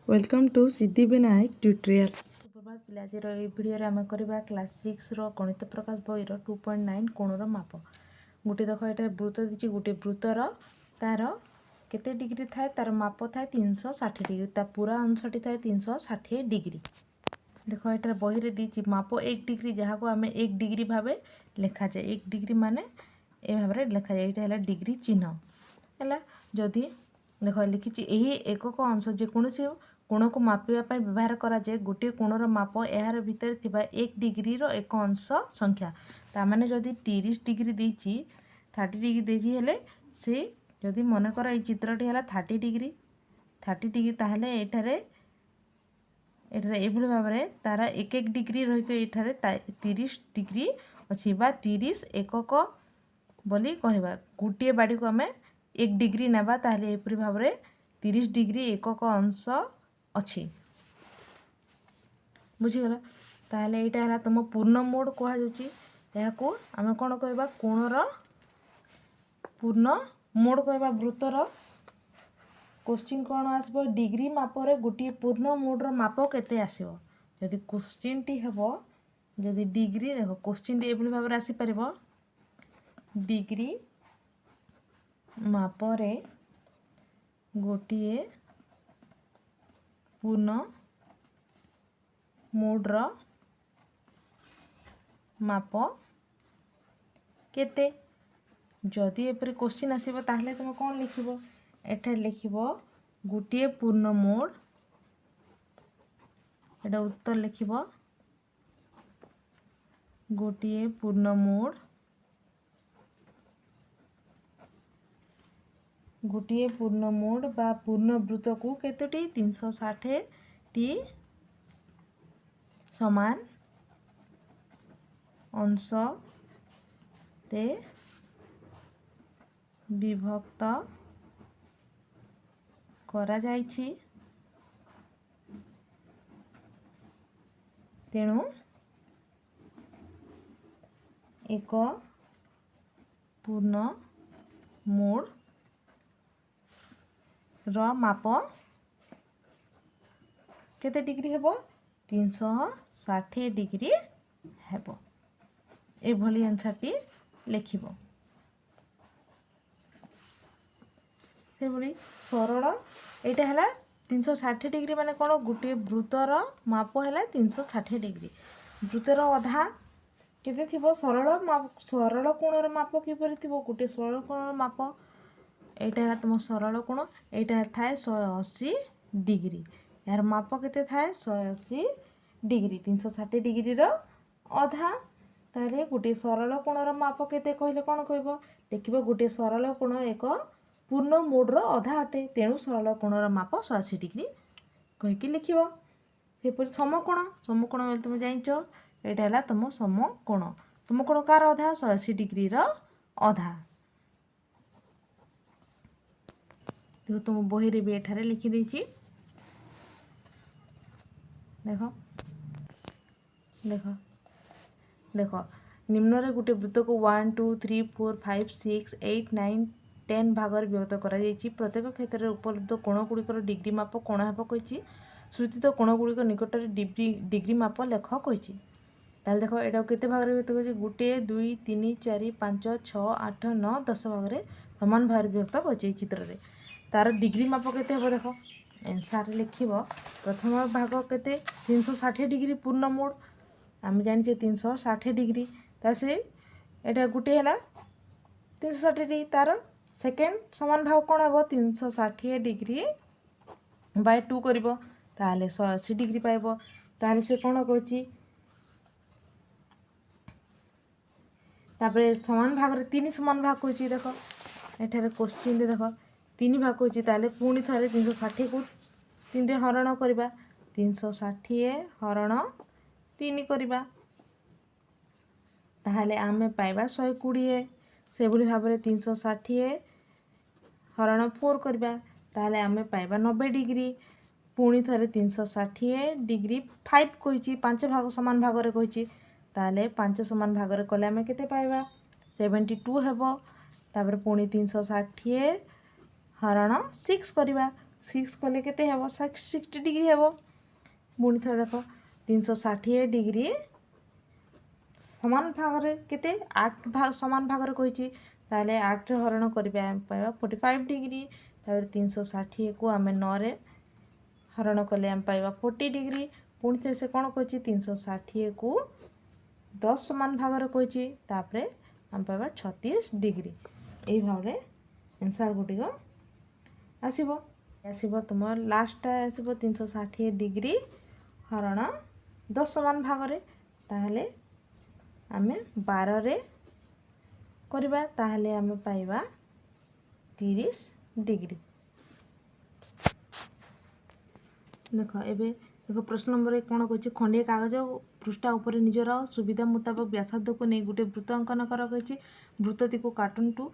Welcome to Siddhivinayak tutorial. सुप्रभात पिला आज भिडियो आम करवा क्लास 6 गणित प्रकाश बही 2.9 कोणर माप। गोटे देख ये वृत्त दी गोटे वृत्तर तार केते डिग्री थाए तार माप थाए 360 डिग्री ता पूरा अंशटी थाए 360 डिग्री। देख ये बही दी माप 1 डिग्री जहाँ को आम 1 डिग्री भाव लिखा जाए 1 डिग्री माने ए भाव लिखा जाए यहाँ डिग्री चिन्ह है। जदि देख लिखी यही एकक अंश जेकोसी कोण को मापिबा व्यवहार करा जाए गोटे कोणर माप यार भितर थिबा 1 डिग्री रो एक अंश संख्या ता माने जदि 30 डिग्री देछि 30 डिग्री देछि हेले से जदि मन कर ए चित्रटी हला 30 डिग्री ताहले एठारे एभली भाव में तार एक डिग्री रही 30 डिग्री अच्छी बा 30 एकक बोली कहवा गोटे बाड़ी को आम 1 डिग्री नेबा ताहले एपरी भाव में 30 डिग्री एकक अंश अच्छी बुझीगला। ताहले एटा हला तुम पूर्ण मोड कहा जाउची याको आम कोन कहबा कोणर पूर्ण मोड कहबा वृत्तर क्वेश्चन कौन आसबो डिग्री माप रे गोटे पूर्ण मोड्र माप केते आसीबो जदि क्वेश्चन टी हेबो जदि डिग्री देखो क्वेश्चन टी एभली भाव रे आसी परिबो डिग्री माप रे गोटे पूर्ण मोड्र माप केते जदि एपरि क्वेश्चन आसीबो ताहले तुम कौन लिखिबो एठार लिखिबो गोटे पूर्ण मोड एटा उत्तर लिखिबो गोटे पूर्ण मोड गोटे पूर्ण मोड बा पूर्ण वृत्त को केतोटी 360 टी समान अंश रे विभक्त करा जाइछि तेणु एक पूर्ण मोड रो माप केते डिग्री हेबो 360 डिग्री हेबो ए भली आंसर टी लिखिबो से भली सरल एटा हला 360 डिग्री माने कोन गुटे वृत्तर माप हला 360 डिग्री वृत्तर अधा केते थिबो सरल कोणर माप किपरि थिबो गुटे सरल कोणर माप एटा है तुम सरल कोण एटा थाए 180 डिग्री यार माप केते थाए 180 डिग्री 360 डिग्री रो अधा ताले गोटे सरल कोणर माप केते कहले कोन कहबो देखिबो गोटे सरल कोण एक पूर्ण मोड रो अधा अटे तेणु सरल कोणर माप 180 डिग्री कहि कि लिखिबो सेपरि समकोण बोले तुम जानिचो एटा हला तुम समकोण कार अधा 180 डिग्री रो अधा देखो तुम बही रे भी एठारे लिखि देछि देखो देखो देखो निम्न रे गुटे वृत्त को 1 2 3 4 5 6 8 9 10 भाग रे विभक्त करा जाइछि प्रत्येक क्षेत्र रे उपलब्ध कोण गुड़िकर डिग्री माप कोण हेबो कहिछि श्रुतित कोण गुड़िक निकट रे डिग्री माप लेख कहिछि ताल देखो एटा केते भाग रे विभक्त कहिछि गुटे 2 3 4 5 6 8 9 10 भाग रे समान भाग रे विभक्त कहिछि चित्र रे तार डिग्री माप केते हेबो देखो आंसर लिखिबो प्रथम भाग केते 360 डिग्री पूर्ण मोड आम जानिचे 360 डिग्री तासे एटा गुटे हला 360 डिग्री तार सेकेंड समान भाग कोन हेबो 360 डिग्री बाय 2 करिवो ताले 180 डिग्री पाइबो ताले से कोन कहछि तापरे समान भाग रे 3 समान भाग कहछि देखो एठारे क्वेश्चन रे देखो 3 भाग कहछि ताले पुणी थरे 360 को 3 रे हरण करबा 360 हरण 3 करबा ताहले आमे पाइबा 120 से भली भाव रे 360 हरण 4 करबा ताहले आमे पाइबा 90 डिग्री पुणी थरे 360 डिग्री 5 कहिछि 5 भाग समान भाग रे कहिछि ताहले 5 समान भाग रे कले आमे केते पाइबा 72 हेबो तापर पुणी 360 हरण 6 करबा 6 कले केते हेबो 60 डिग्री हेबो। पुणी थे देख 360 डिग्री समान भाग केते 8 भाग समान भाग कही ताले 8 रे हरण कर पाइबा 45 डिग्री। तापर 360 को आम 9 रे हरण कले आम पाइबा 40 डिग्री। पुणी थे से कौन कही 360 को 10 समान भाग कही तापर आम पाइबा 36 डिग्री। यही भाव आंसर गुटिक आसब आसब तुम लास्ट आसब 360 डिग्री हरण 10 समान भाग ताहले आमे 12 रे करबा ताहले आमे पाइबा 30 डिग्री। देख एबे देख प्रश्न नंबर 1 कौन कही खंडे कागज पृष्ठा उपर निजर सुविधा मुताबक व्यासार्ध को नहीं गोटे वृत्त अंकन कर कही वृत्तटी को काटंतु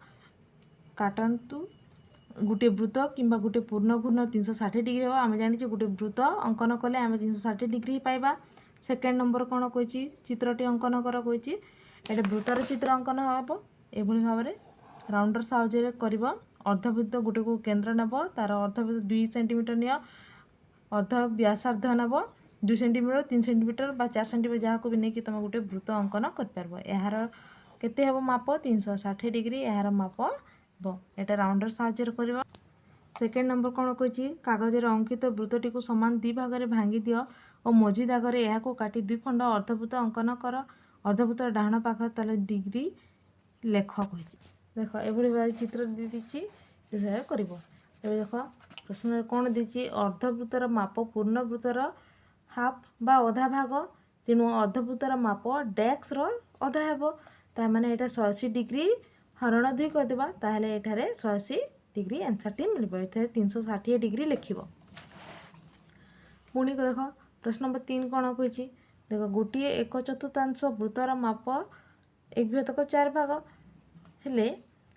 गोटे वृत्त किंबा गोटे पूर्ण घूर्ण 360 डिग्री हम आम जानी गोटे वृत्त अंकन कले आम 360 डिग्री पाइबा। सेकेंड नंबर कौन कही चित्रटी अंकन कर कही एटा वृत्तर चित्र अंकन हम एभली भाव में राउंडर साहाय्य कर अर्धवृत्त गोटे को केन्द्र नेब तार अर्धवृत्त 2 सेंटीमीटर नि अर्ध व्यासार्ध नेब 2 सेंटीमीटर 3 सेंटीमीटर बा 4 सेंटीमीटर जहाँ को भी नहीं कि तुम गोटे वृत्त अंकन कर यार केते हेबो माप 360 डिग्री यार माप हेबो एटा राउंडर साहाय्य कर। सेकेंड नंबर कौन कही कागजर अंकित वृत्तटी को समान 2 भाग में भांगी दियो और मझी दागरे यह काटी 2 खंड अर्धवृत्त अंकन कर अर्धवृत्त डाहाण पाख ताले डिग्री लेख कही देख एभली चित्र दी दीची कर देख प्रश्न कौन दीची अर्धवृत्तर माप पूर्ण वृत्तर हाफ बा अधा भाग तेणु अर्धवृत्तर माप डेक्स अधा हेबो ता माने एटा 180 डिग्री हरण 2 करदेबा ताहले एठारे 180 डिग्री आंसर टी मिल 360 डिग्री लिख। पुणी देख प्रश्न नंबर 3 कौन कही देख गोटे 1/4 वृत्तर माप 1/4 भाग हेले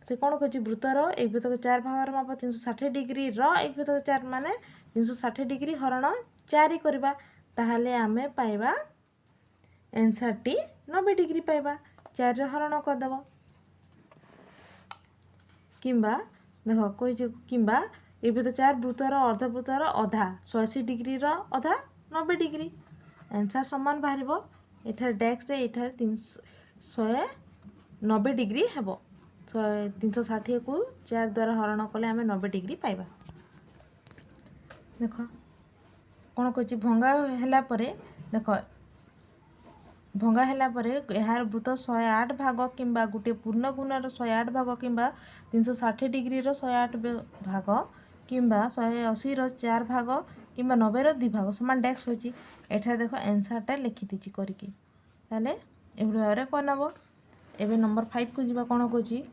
से कौन कही वृत्तर 1/4 भाग माप 360 डिग्री 1/4 माने 360 डिग्री हरण 4 करबा ताहले आमे पाइबा आंसर टी 90 डिग्री पाइबा 4 रे हरण करदेव किंबा देख कही किंबा 1/4 वृत्तर अर्धवृत्तर अधा 180 डिग्री अधा 90 डिग्री आंसर समान बाहर एठार डेक्स रे एठार 190 डिग्री हेबो 360 को 4 द्वारा हरण कले आम 90 डिग्री पाइबा। देख कौन कही भंगा है देख भंगा है यार वृत्त 108 भाग किंबा गोटे पूर्ण गुणर 108 भाग किंबा 360 डिग्री 108 भाग किंबा 180 4 भाग किंबा 90 2 भाग समान डेक्स होची एठा देख आंसरटा लिखि दीची करके ताले एभली भाव कर नब। एबे नंबर 5 को जीवा कौन कही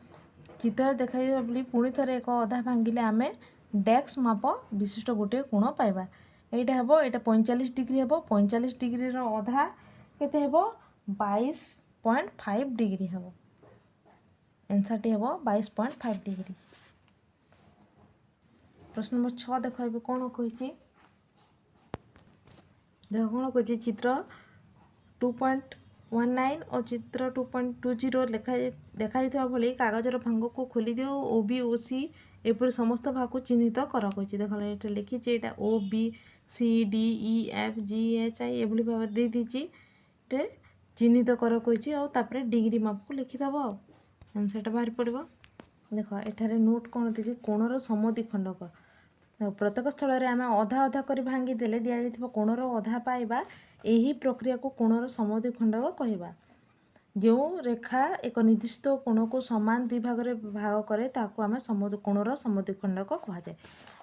चित्र देखाई बोली पुणी थे एक अधा भांगिले आम डेक्स माप विशिष्ट गोटे कोण पाइबा एटा हेबो एटा 45 डिग्री हेबो 45 डिग्री अधा केते हेबो 22.5 डिग्री हेबो आंसर टी हेबो 22.5 डिग्री। प्रश्न नंबर 6 देखो एबे कौन कही देख कौन कही चित्र 2.19 और चित्र 2.20 देखाई भली कागजर भांग को खोली दियो ओ बी ओ सी एपरी समस्त भाग को चिन्हित कर कही देख ये लिखी यहाँ ओ B C D E F G H I एभली भाव दे दीची चिन्हित कर कही और डिग्री माप को लिखिदेव आंसरटा बाहर पड़ो। देख एठारे नोट कौन दीजिए कोणर समद्विखंडक प्रत्येक स्थल में आम अधा अधा कर भांगी देले दि जाइथिबा कोणर अधा पाइबा यही प्रक्रिया को कोणर समद्विखंडक कहवा जो रेखा एक निर्दिष्ट कोण को समान 2 भाग में भाग करे ताको आम कोणर समद्विखंडक कहुए।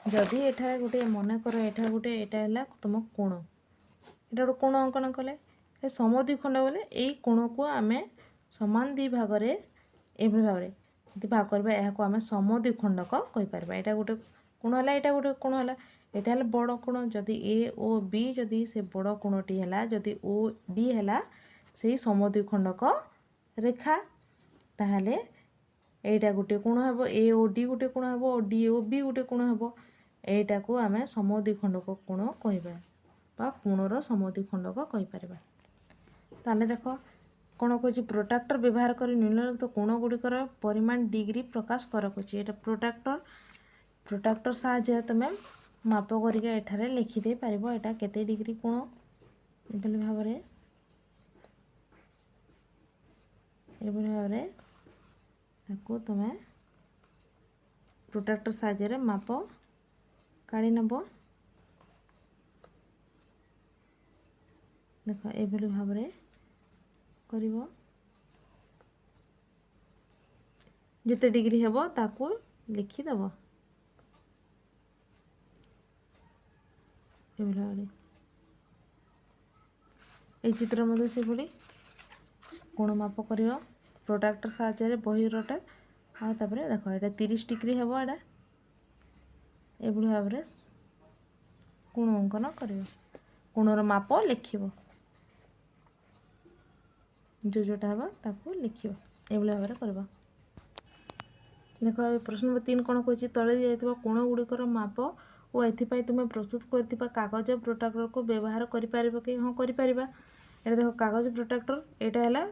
जदि एठारे गोटे मन कर एठा गोटे एटा है तुम कोण एटा गोटे कोण अंकन कले समद्विखंड बोले यही कोण को आम समान 2 भाग में एभली भाव में भाग करबा यह आम समद्विखंडक कहीपर यहाँ गोटे कोण है यहाँ गोटे कोण है यहाँ है बड़ कोण जदि ए ओ बी जदि से बड़ कोणटी है जदि ओ डी है से समद्विखंडक रेखा ताहले एटा गोटे कोण हेबो ए ओ डी गोटे कोण हेबो और डी ओ बी गोटे कोण हेबो एटा को आम समद्विखंडक कोण कहबा बा कोणर समद्विखंडक कहि परबा। ताहले देख कौन कही प्रोट्राक्टर व्यवहार कर निम्नलिखित कोण गुड़िकर परिमाण डिग्री प्रकाश कर कही प्रोट्राक्टर साहाय्य तुम ମାପ କରିକି ଏଠାରେ ଲେଖିଦେଇ ପାରିବ ଏଟା କେତେ ଡିଗ୍ରୀ କୋଣ ଏଭଳି ଭାବରେ ତାକୁ ତୁମେ ପ୍ରୋଟ୍ରାକ୍ଟର ସାହାଯ୍ୟରେ ମାପ କାଢ଼ି ନେବ। ଦେଖ ଏଭଳି ଭାବରେ କରିବ। ଯେତେ ଡିଗ୍ରୀ ହେବ ତାକୁ ଲେଖିଦେବ ଏଭଳି ଭାବରେ। এই ଚିତ୍ର ମଧ୍ୟ ସେଭଳି କୋଣ ମାପ କରିବ ପ୍ରୋଟ୍ରାକ୍ଟର ସାହାଯ୍ୟରେ ବହିରଟା। ଆଉ ତାପରେ ଦେଖ ଏଇଟା 30 ଡିଗ୍ରୀ ହେବ। ଏଇଟା ଏଭଳି ଭାବରେ କୋଣ ଅଙ୍କନ କରିବ, କୋଣର ମାପ ଲେଖିବ, ଯୋଉଟା ହେବ ତାକୁ ଲେଖିବ ଏଭଳି ଭାବରେ କରିବ। ଦେଖ ପ୍ରଶ୍ନ ନମ୍ବର 3 କ'ଣ କହିଛି, ତଳେ ଦିଆଯାଇଥିବା କୋଣ ଗୁଡ଼ିକର ମାପ ଓ ଏଥିପାଇଁ ତୁମେ ପ୍ରସ୍ତୁତ କରିଥିବା କାଗଜ ପ୍ରୋଟ୍ରାକ୍ଟରକୁ ବ୍ୟବହାର କରିପାରିବ କି? ହଁ କରିପାରିବା। ଏଇଟା ଦେଖ କାଗଜ ପ୍ରୋଟ୍ରାକ୍ଟର, ଏଇଟା ହେଲା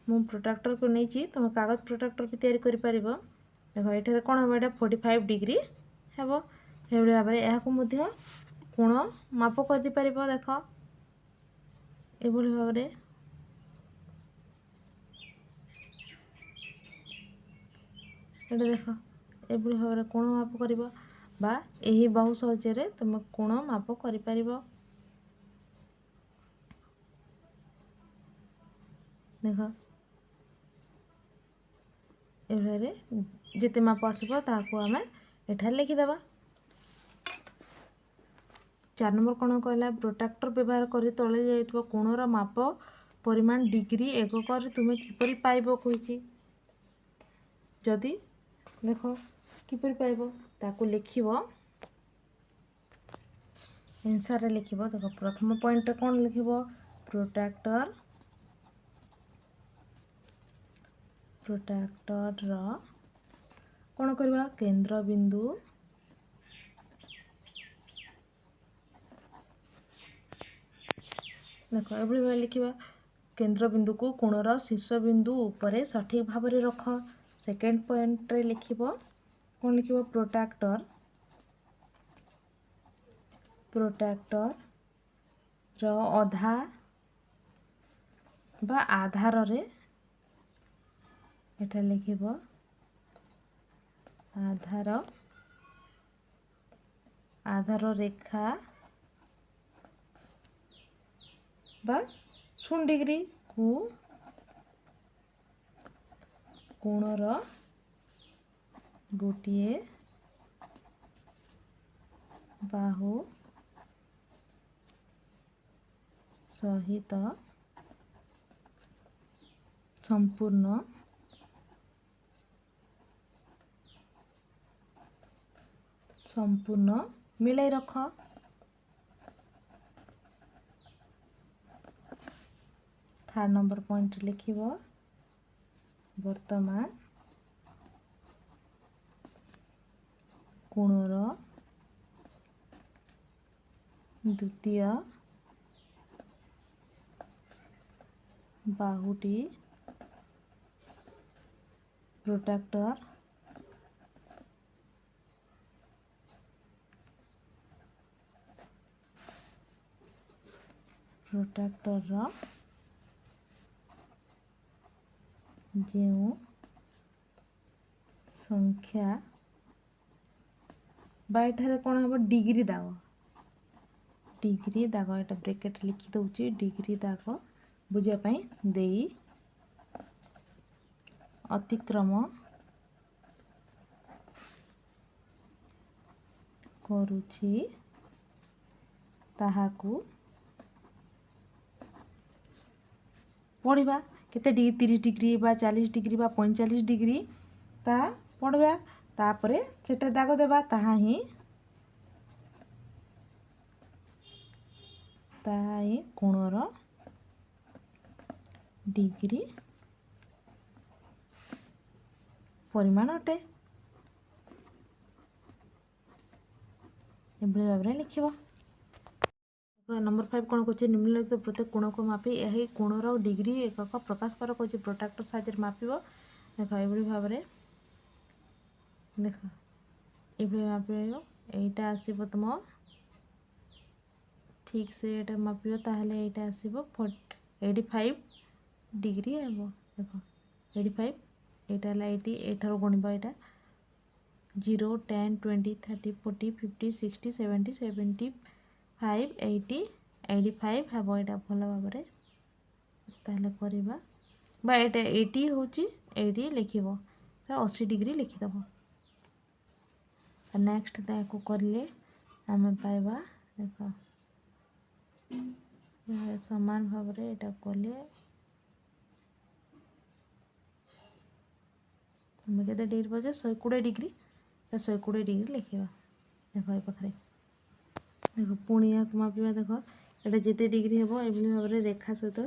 ମୁଁ ପ୍ରୋଟ୍ରାକ୍ଟରକୁ ନେଇଛି, ତୁମେ କାଗଜ ପ୍ରୋଟ୍ରାକ୍ଟର ବି ତିଆରି କରିପାରିବ। ଦେଖ ଏଠାରେ କ'ଣ ହେବ, ଏଇଟା 45 ଡିଗ୍ରୀ ହେବ। ଏଭଳି ଭାବରେ ଏହାକୁ ମଧ୍ୟ କୋଣ ମାପ କରିଦେଇପାରିବ। ଦେଖ ଏଭଳି ଭାବରେ ଏଇଟା ଦେଖ ଏଭଳି ଭାବରେ କୋଣ ମାପ କରିବ ବା ଏହି ବାହୁ ସାହାଯ୍ୟରେ ତୁମେ କୋଣ ମାପ କରିପାରିବ। ଦେଖ ଏଭଳି ଯେତେ ମାପ ଆସିବ ତାହାକୁ ଆମେ ଏଠାରେ ଲେଖିଦେବା। 4 ନମ୍ବର କ'ଣ କହିଲା, ପ୍ରୋଟ୍ରାକ୍ଟର ବ୍ୟବହାର କରି ତଳେ ଯାଇଥିବା କୋଣର ମାପ ପରିମାଣ ଡିଗ୍ରୀ ଏକକରେ ତୁମେ କିପରି ପାଇବ କହିଛି। ଯଦି ଦେଖ କିପରି ପାଇବ ତାକୁ ଲେଖିବ, ଆନ୍ସରରେ ଲେଖିବ। ଦେଖ ପ୍ରଥମ ପଏଣ୍ଟରେ କ'ଣ ଲେଖିବ, ପ୍ରୋଟ୍ରାକ୍ଟରର କ'ଣ କରିବା, କେନ୍ଦ୍ରବିନ୍ଦୁ ଦେଖ ଏଭଳି ଭାବରେ ଲେଖିବା, କେନ୍ଦ୍ରବିନ୍ଦୁକୁ କୋଣର ଶୀର୍ଷ ବିନ୍ଦୁ ଉପରେ ସଠିକ୍ ଭାବରେ ରଖ। ସେକେଣ୍ଡ ପଏଣ୍ଟରେ ଲେଖିବ, କ'ଣ ଲେଖିବ, ପ୍ରୋଟ୍ରାକ୍ଟରର ଅଧା ବା ଆଧାରରେ ଏଟା ଲେଖିବ ଆଧାର ରେଖା ବା 0 ଡିଗ୍ରୀକୁ କୋଣର ଗୋଟିଏ ବାହୁ ସହିତ ସମ୍ପୂର୍ଣ୍ଣ ମିଳାଇ ରଖ। 3 ନମ୍ବର ପଏଣ୍ଟରେ ଲେଖିବ, ବର୍ତ୍ତମାନ କୋଣର ଦ୍ୱିତୀୟ ବାହୁଟି ପ୍ରୋଟ୍ରାକ୍ଟରର ଯେଉଁ ସଂଖ୍ୟା ବା ଏଠାରେ କ'ଣ ହେବ, ଡିଗ୍ରୀ ଦାଗ ଏଟା ବ୍ରେକେଟ୍ ଲେଖି ଦେଉଛି, ଡିଗ୍ରୀ ଦାଗ ବୁଝିବା ପାଇଁ ଦେଇ ଅତିକ୍ରମ କରୁଛି ତାହାକୁ ପଢ଼ିବା। କେତେ ଡିଗ୍ରୀ, 30 ଡିଗ୍ରୀ ବା 40 ଡିଗ୍ରୀ ବା 45 ଡିଗ୍ରୀ ତାହା ପଢ଼ିବା। ତାପରେ ସେଟା ଦାଗ ଦେବା, ତାହା ହିଁ କୋଣର ଡିଗ୍ରୀ ପରିମାଣ ଅଟେ। ଏଭଳି ଭାବରେ ଲେଖିବ। ନମ୍ବର 5 କ'ଣ କହୁଛି, ନିମ୍ନଲିଖିତ ପ୍ରତ୍ୟେକ କୋଣକୁ ମାପି ଏହି କୋଣର ଡିଗ୍ରୀ ଏକକ ପ୍ରକାଶ କର କହୁଛି। ପ୍ରୋଟ୍ରାକ୍ଟର ସାହାଯ୍ୟରେ ମାପିବ। ଦେଖ ଏଭଳି ଭାବରେ ମାପିବ। এইটা আসিব तुम ठीक से এটা মাপিব তাহলে এইটা আসিব 85 ডিগ্রি হব। দেখ 85 এইটা হল 80 এঠার গণিব এটা 0 10 20 30 40 50 60 70 75 80 85 হব এটা ভালো ভাবে তাহলে করিবা বা এটা 80 হচ্ছে 80 লিখিব 80 ডিগ্রি লিখিদেব। नेक्स्ट ताको करले आम पाइबा देख समान भाव रे एटा कले तुम केते डिग्री पजे 120 डिग्री 120 डिग्री लिखिबा देख ए पाखरे देख पुणी या मापिबा देख एटा जेते डिग्री हेबो एभली भाव रे रेखा सहित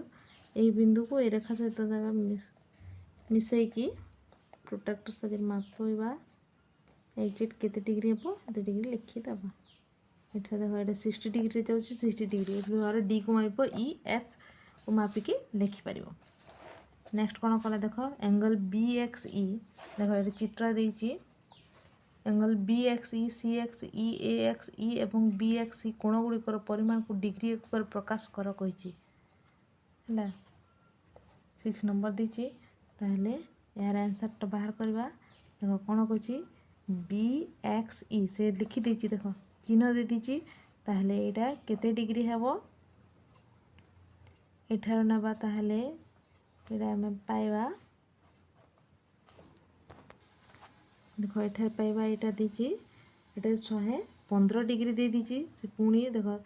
ए बिंदु को ए रेखा सहित मिसई की प्रोट्रैक्टर सहित मापिबा एग्जैक्ट केते डिग्री हेबो एते डिग्री लिखि दबा एठा देखो एटा 60 डिग्री रे जाउछि 60 डिग्री एभली भाव रे डी को मापिबो ई एफ को मापिकी लिखि परिबो। नेक्स्ट कोन कला देखो एंगल BXE देखो एटा चित्र देइछि एंगल BXE CXE AXE एवं BXE कोण गुड़िकर परिमाण को डिग्री पर प्रकाश कर कहिछि हला 6 नंबर देछि ताहले यार आंसर तो बाहर करबा देखो कोन कहिछि BXE से लिखि देछि देखो चिन्ह दे दीची ताहले एटा केते डिग्री हेबो एठार नबा ताहले एटा हम पाइबा देखो एठार पाइबा एटा दीची एटा 115 डिग्री दे दीची से पुणी देखो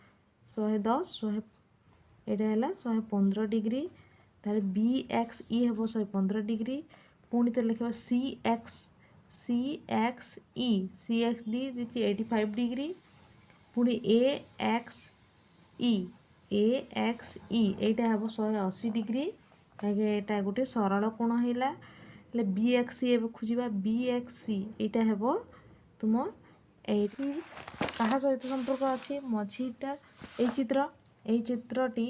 110 100 एटा हला 115 डिग्री ताहले BXE हेबो 115 डिग्री पुणी त लिखबा CXE दीची 85 डिग्री पुणी AXE एटा हेबो 180 डिग्री काहे एटा गोटे सरल कोण हैला ले BXE एबे खुजिबा BXE एटा हेबो तुम AC कहा सहित संपर्क अछि मझीटा ए चित्रटी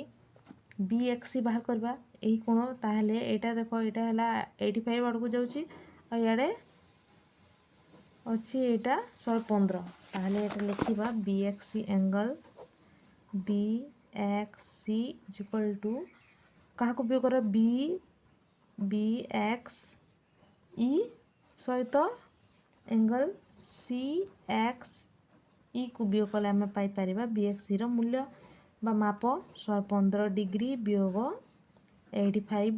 BXE बाहर करबा एही कोण ताहले एटा देखो एटा हला 85 आडको जाउची आ याडे अच्छी एटा 115 ताहले एटा लिखिबा BXE angle BXE equal to कहा को उपयोग कर BXE सहित एंगल CXE को उपयोग कले आम पाई परिबा BXE रो मूल्य बा माप 115 डिग्री वियोग 85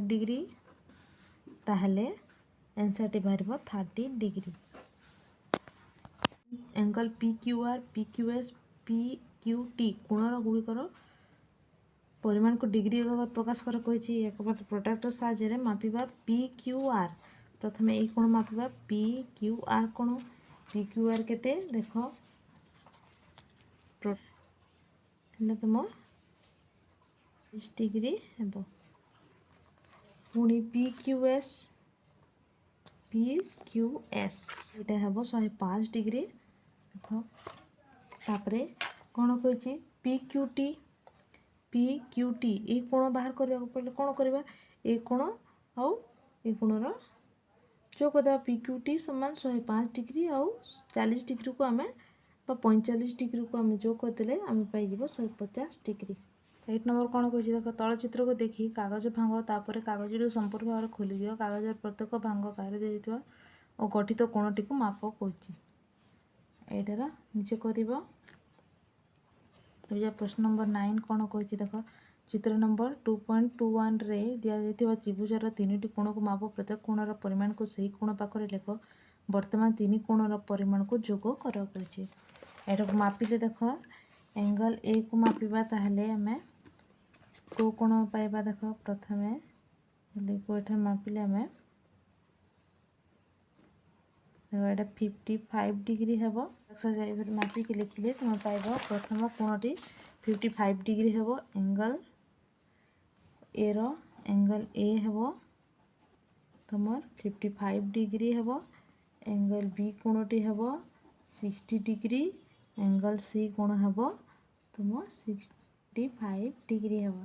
डिग्री ताहले आंसर टी बाहर 30 degree. Angle PQR PQS PQT कोणर गुड़िकर परिमाण को डिग्री प्रकाश कर कही एक प्रोट्रैक्टर साहाय्य मापिबा PQR प्रथम यही कोण मापिबा PQR कोण PQR केते देख तुम 30 डिग्री हेबो पुणी PQS एटा हेबो 105 डिग्री देख तापरे कोण कहिछि PQT ए कोण बाहर करबा पड़ले कोण करबा ए कोण आउ ए कोणर जोग दा PQT समान 105 डिग्री आउ 40 डिग्री को आमे 45 डिग्री को आमे जोग करदेले आमे पाई जीवो 150 डिग्री। 8 नंबर कोण कहिछि देख तळ चित्र को देखि कागज भांग तापर कागज रो संपूर्ण भाव खोली दियो कागज प्रत्येक भांग कार्य दे दितवा और गठित कोणटी को माप कहिछि एटार नीचे करिवो। प्रश्न नंबर 9 कोण कहिछि देख चित्र नंबर 2.21 रे दिया जायतिबा त्रिभुजर तीनोटी कोण को माप प्रत्येक कोणर परिमाण को सही कोण पाखरे लेख वर्तमान तीन कोणर परिमाण को जोग कर कहिछि एटा को मापिले देख एंगल ए को मापिबा ताहले हमें को कोण पाइबा देख प्रथमे देखो एठा मापिले हमें एटा 55 डिग्री हेबो एक्सरसाइज मापी के लिखिले तुम पाइबो प्रथम कोणटी 55 डिग्री हेबो एंगल ए हेबो तुमर 55 डिग्री हेबो एंगल बी कोणटी हेबो 60 डिग्री एंगल सी कोण हेबो तुम 65 डिग्री हेबो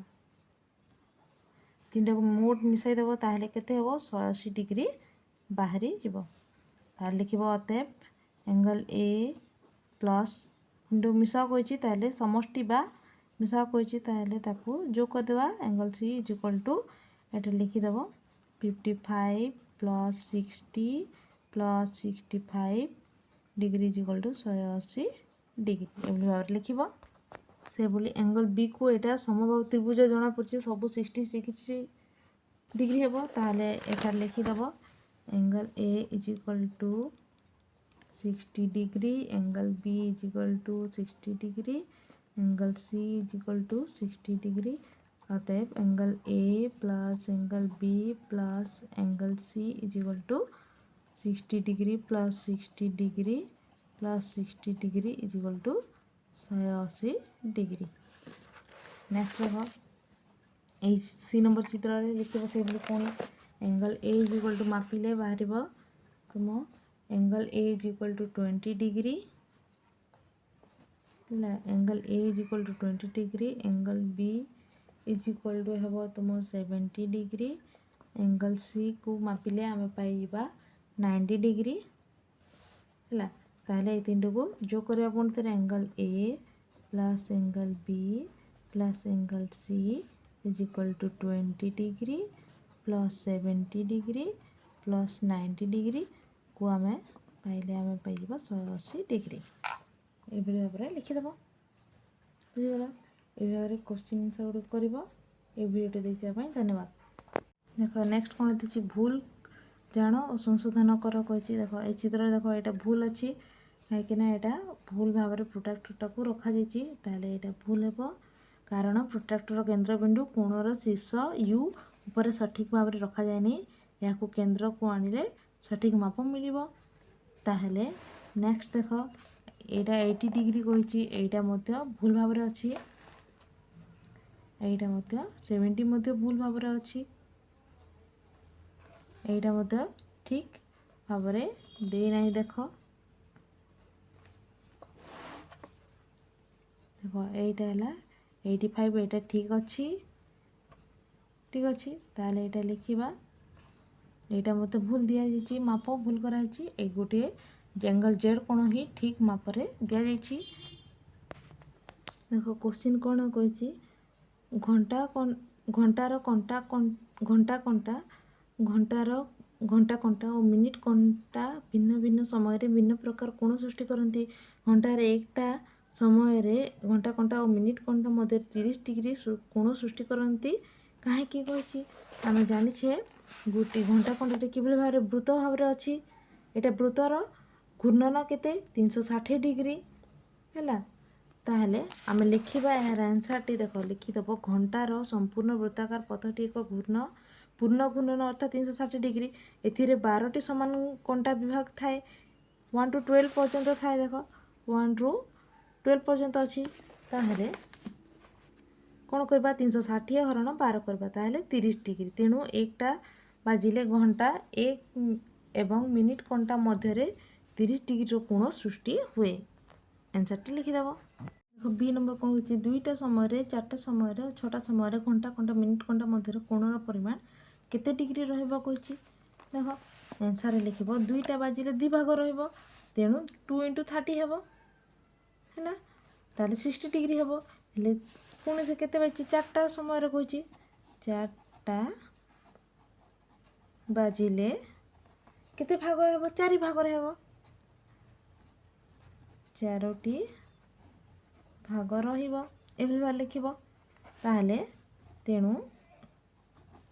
तीनटा को मोट मिसाई देबो ताहले केते हेबो 180 डिग्री बाहरी जीवो। ताहले लिखिबो अतएव एंगल ए प्लस इंटू मिसा कही ताहले समष्टि बा मिसा कही ताहले ताकू जो करदेवा angle C is equal to एटा लिखिदेव 55 plus 60 plus 65 degree is equal to 180 degree एभली भाव लिखिबो से बोली एंगल बी को एटा समबाहु त्रिभुज जना पड़छि सब 60 डिग्री हेबो ताहले एटा लिखिदेव angle A is equal to 60 degree angle B is equal to 60 degree angle C is equal to 60 degree अतएव angle A plus angle B plus angle C is equal to 60 degree plus 60 degree plus 60 degree is equal to 180 degree. Next देख C number चित्र लिखिब से कौन angle A is equal to मापिले बाहर तुम angle A is equal to 20 degree angle A is equal to 20 degree angle B is equal to हेब तुम 70 डिग्री एंगल सी को मापिले आम पाइबा 90 डिग्री है ताहले ये तीन को जो करवा पड़ते angle A plus angle B plus angle C is equal to 20 degree plus 70 degree plus 90 degree को आम पाइले आम पाइबा 180 डिग्री ये भाव में लिखिदेव बुझीगला ये भाव में क्वेश्चन आंसर गुड कर वीडियो देखने धन्यवाद। देख नेक्स्ट कौन थी भूल जान और संशोधन कर कही देख ये चित्र देख यहाँ भूल अच्छी कहीं यहाँ भूल भाव में प्रोट्राक्टर को रखा ताले यहाँ भूल हे कारण प्रोट्राक्टर केन्द्रबिंदु कोणर शीर्ष यू उपर सठिक भाव में रखा जाए नहीं या केन्द्र को आनिले सठिक माप मिल ताहले नेक्स्ट देख यहाँ 80 डिग्री कही यहाँ भूल भाव में अच्छी यहाँ 70 भूल भाव में अच्छी यहाँ ठीक भाव में देना देख देख यहाँ 85 यहाँ ठीक अच्छी ताले यहाँ लिखा यहाँ मत भूल दि माप भूल कराई गोटे एंगल जेड कोण ही ठीक मापरे दि जाइए देख क्वेश्चन कौन कही घंटार कंटा और मिनिट कंटा भिन्न भिन्न समय भिन्न प्रकार कोण सृष्टि करती घंटार एकटा समय घंटा कंटा और मिनिट कंटा मध्य 30 डिग्री कोण सृष्टि करती कहीं कही आम जाने गोटे घंटा कंटा कि भाव में वृत्त भाव में अच्छी यहाँ वृत्तर घूर्णन केते 360 डिग्री है ताहले आम लिखा यार आंसर टी देख लिखिदेव घंटार संपूर्ण वृत्ताकार पथटी एक पूर्ण घूर्णन अर्थात 360 डिग्री एथिरे 12टी समान कंटा विभाग थाए 1 to 12 पर्यंत थाए देख 1 ରୁ 12 पर्यंत अच्छी ताहले कौन करबा 360 हरण 12 करबा ताहले 30 डिग्री तेणु एकटा बाजिले घंटा एक एवं मिनिट कंटा मध्य 30 डिग्री कोण सृष्टि हुए आंसर टी लिखिदेव। बी नंबर कौन होची दुईटा समय 4टा समय 6टा समय घंटा कंटा मिनिट कंटा मध्य कोणर परिमाण केते डिग्री रहिबा कहिची देख आंसर लिखिब दुईटा बाजिले दि भाग रहिबो तेणु 2 into 30 हेबो हैना ताले 60 डिग्री हेबो हेले पुणी से केते बाजी 4टा समय कहिची 4टा बाजिले केते भाग हेबो 4 भाग रे हेबो 4टी भाग रहिबो एभली भाव लिखिबो ताहले तेणु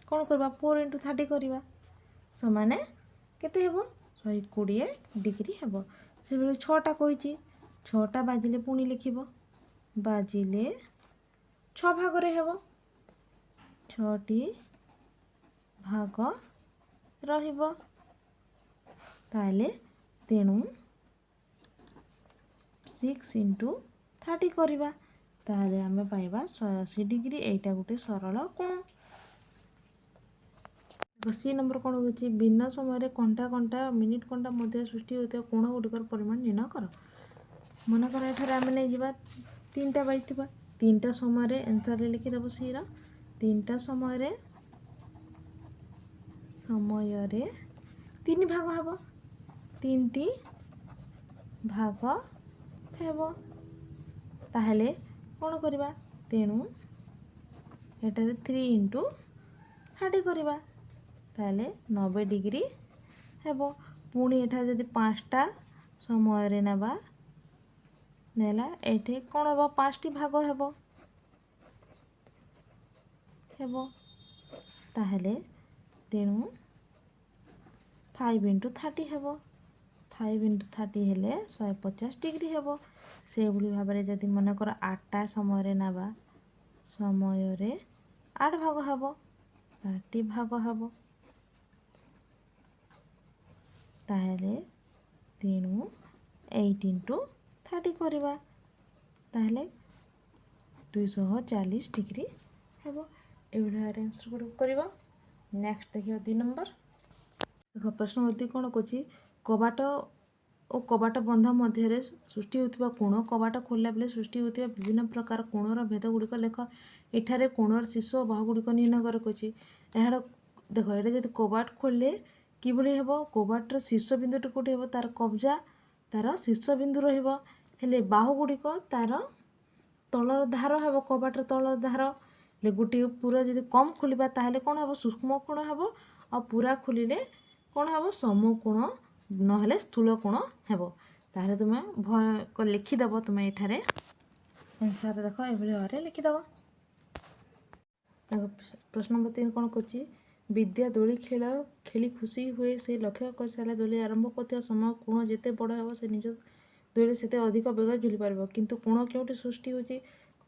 कौन करबा 4 into 30 करबा समान केते हेबो 120 डिग्री हेबो से 6टा कहिची 6टा बाजिले पुणी लिखिबो बाजिले 6 भाग रे हेबो 6टी भाग रहिबो ताहले तेणु 6 into 30 करवा ताहले आमे पाइबा 180 डिग्री एटा गोटे सरल कोण। सी नंबर कौन होची भिन्न समय कंटा कंटा मिनिट कंटा मध्य सृष्टि होता कोण गुड़िकर परिमाण निर्णय कर मन कर एठार आम नहीं जावा 3टा बाजी 3टा समय आंसर लिखिदेव सी रा 3टा समय 3 भाग हेब 3ଟି ଭାଗ ହେବ। ତାହେଲେ କ'ଣ କରିବା? ତେଣୁ ଏଠାରେ 3 × 30 କରିବା। ତାହେଲେ 90 ଡିଗ୍ରୀ ହେବ। ପୁଣି ଏଠାରେ ଯଦି 5ଟା ସମୟରେ ନେଲା ଏଠି କ'ଣ ହେବ? 5ଟି ଭାଗ ହେବ। ତାହେଲେ ତେଣୁ 5 × 30 ହେବ। 5 × 30 ହେଲେ 150 ଡିଗ୍ରୀ ହେବ। ସେଭଳି ଭାବରେ ଯଦି ମନେକର 8ଟା ସମୟରେ 8 ଭାଗ ହେବ, 8ଟି ଭାଗ ହେବ। ତାହେଲେ ତେଣୁ 8 × 30 କରିବା। ତାହେଲେ 240 ଡିଗ୍ରୀ ହେବ। ଏଭଳି ଭାବରେ ଆନ୍ସର୍ ଗୁଡ଼ିକ କରିବା। ନେକ୍ସଟ ଦେଖିବା 2 ନମ୍ବର। ଦେଖ ପ୍ରଶ୍ନବର୍ତ୍ତୀ କ'ଣ କହୁଛି? କବାଟ ଓ କବାଟ ବନ୍ଧ ମଧ୍ୟରେ ସୃଷ୍ଟି ହେଉଥିବା କୋଣ, କବାଟ ଖୋଲିଲା ବେଳେ ସୃଷ୍ଟି ହେଉଥିବା ବିଭିନ୍ନ ପ୍ରକାର କୋଣର ଭେଦ ଗୁଡ଼ିକ ଲେଖ। ଏଠାରେ କୋଣର ଶୀର୍ଷ ଓ ବାହୁ ଗୁଡ଼ିକ ନିର୍ଣ୍ଣୟ କର କହିଛି। ଏହାର ଦେଖ ଏଇଟା ଯଦି କବାଟ ଖୋଲିଲେ କିଭଳି ହେବ? କବାଟର ଶୀର୍ଷ ବିନ୍ଦୁଟି କେଉଁଠି ହେବ? ତାର କବଜା ତାର ଶୀର୍ଷ ବିନ୍ଦୁ ରହିବ। ହେଲେ ବାହୁ ଗୁଡ଼ିକ ତାର ତଳର ଧାର ହେବ। କବାଟର ତଳର ଧାର। ହେଲେ ଗୋଟିଏ ପୁରା ଯଦି କମ୍ ଖୋଲିବା ତାହେଲେ କ'ଣ ହେବ? ସୂକ୍ଷ୍ମ କୋଣ ହେବ। ଆଉ ପୁରା ଖୋଲିଲେ କ'ଣ ହେବ? ସମକୋଣ ନହେଲେ ସ୍ଥୂଳ କୋଣ ହେବ। ତାହେଲେ ତୁମେ ଲେଖିଦେବ। ତୁମେ ଏଠାରେ ଆନ୍ସର୍ ଦେଖ ଏଭଳି ଭାବରେ ଲେଖିଦେବ। ଦେଖ ପ୍ରଶ୍ନ ନମ୍ବର 3 କ'ଣ କରୁଛି? ବିଦ୍ୟା ଦୋଳି ଖେଳି ଖୁସି ହୁଏ। ସେ ଲକ୍ଷ୍ୟ କରିସାରିଲା ଦୋଳି ଆରମ୍ଭ କରୁଥିବା ସମୟ କୋଣ ଯେତେ ବଡ଼ ହେବ ସେ ନିଜ ଦୋଳିରେ ସେତେ ଅଧିକ ବେଗରେ ଝୁଲି ପାରିବ। କିନ୍ତୁ କୋଣ କେଉଁଠି ସୃଷ୍ଟି ହେଉଛି?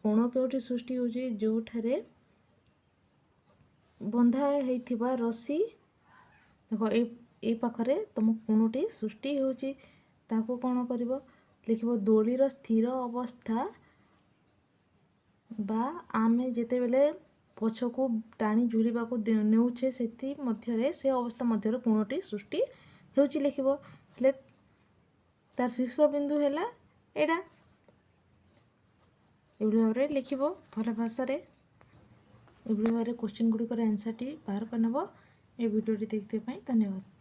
କୋଣ କେଉଁଠି ସୃଷ୍ଟି ହେଉଛି? ଯେଉଁଠାରେ ବନ୍ଧା ହେଇଥିବା ରସି ଦେଖ ଏଇ ପାଖରେ ତୁମ କୋଣଟି ସୃଷ୍ଟି ହେଉଛି। ତାକୁ କ'ଣ କରିବ? ଲେଖିବ ଦୋଳିର ସ୍ଥିର ଅବସ୍ଥା ବା ଆମେ ଯେତେବେଳେ ପଛକୁ ଟାଣି ଝୁଲିବାକୁ ନେଉଛେ ସେଥି ମଧ୍ୟରେ ସେ ଅବସ୍ଥା ମଧ୍ୟରେ କୋଣଟି ସୃଷ୍ଟି ହେଉଛି ଲେଖିବ। ହେଲେ ତାର ଶୀର୍ଷ ବିନ୍ଦୁ ହେଲା ଏଇଟା। ଏଭଳି ଭାବରେ ଲେଖିବ ଭଲ ଭାଷାରେ। ଏଭଳି ଭାବରେ କୋଶ୍ଚିନ୍ ଗୁଡ଼ିକର ଆନ୍ସର୍ଟି ବାହାର କରିନେବ। ଏ ଭିଡ଼ିଓଟି ଦେଖିଥିବା ପାଇଁ ଧନ୍ୟବାଦ।